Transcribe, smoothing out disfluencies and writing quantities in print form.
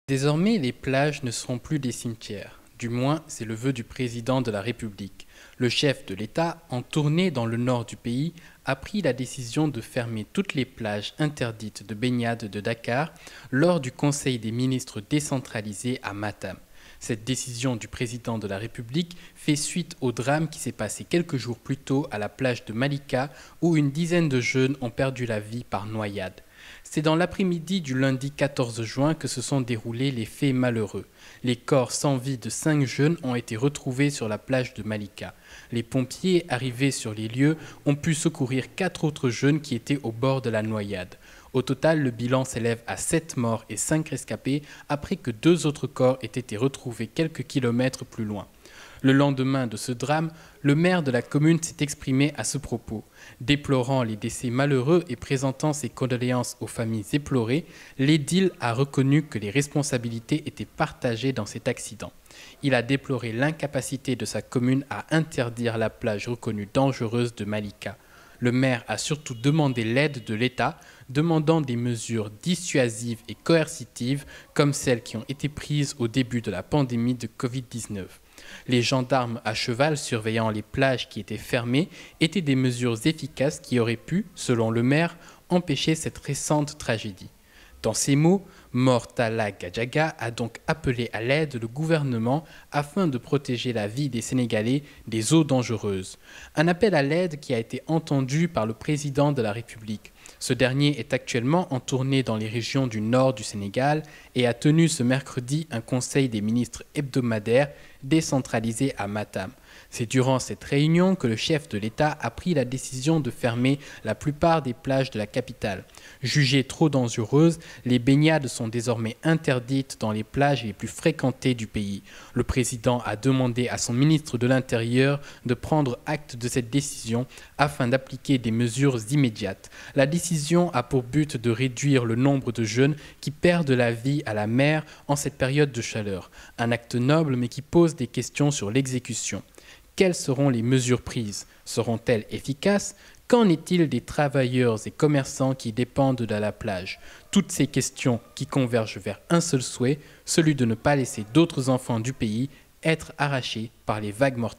Désormais, les plages ne seront plus des cimetières. Du moins, c'est le vœu du président de la République. Le chef de l'État, en tournée dans le nord du pays, a pris la décision de fermer toutes les plages interdites de baignade de Dakar lors du Conseil des ministres décentralisé à Matam. Cette décision du président de la République fait suite au drame qui s'est passé quelques jours plus tôt à la plage de Malika où une dizaine de jeunes ont perdu la vie par noyade. C'est dans l'après-midi du lundi 14 juin que se sont déroulés les faits malheureux. Les corps sans vie de 5 jeunes ont été retrouvés sur la plage de Malika. Les pompiers arrivés sur les lieux ont pu secourir 4 autres jeunes qui étaient au bord de la noyade. Au total, le bilan s'élève à 7 morts et 5 rescapés après que 2 autres corps aient été retrouvés quelques kilomètres plus loin. Le lendemain de ce drame, le maire de la commune s'est exprimé à ce propos. Déplorant les décès malheureux et présentant ses condoléances aux familles éplorées, l'édile a reconnu que les responsabilités étaient partagées dans cet accident. Il a déploré l'incapacité de sa commune à interdire la plage reconnue dangereuse de Malika. Le maire a surtout demandé l'aide de l'État, demandant des mesures dissuasives et coercitives comme celles qui ont été prises au début de la pandémie de Covid-19. Les gendarmes à cheval surveillant les plages qui étaient fermées étaient des mesures efficaces qui auraient pu, selon le maire, empêcher cette récente tragédie. Dans ces mots, Mortala Gadjaga a donc appelé à l'aide le gouvernement afin de protéger la vie des Sénégalais des eaux dangereuses. Un appel à l'aide qui a été entendu par le président de la République. Ce dernier est actuellement en tournée dans les régions du nord du Sénégal et a tenu ce mercredi un conseil des ministres hebdomadaire décentralisé à Matam. C'est durant cette réunion que le chef de l'État a pris la décision de fermer la plupart des plages de la capitale. Jugées trop dangereuses, les baignades sont désormais interdites dans les plages les plus fréquentées du pays. Le président a demandé à son ministre de l'Intérieur de prendre acte de cette décision afin d'appliquer des mesures immédiates. La décision a pour but de réduire le nombre de jeunes qui perdent la vie à la mer en cette période de chaleur. Un acte noble mais qui pose des questions sur l'exécution. Quelles seront les mesures prises? Seront-elles efficaces? Qu'en est-il des travailleurs et commerçants qui dépendent de la plage? Toutes ces questions qui convergent vers un seul souhait, celui de ne pas laisser d'autres enfants du pays être arrachés par les vagues mortelles.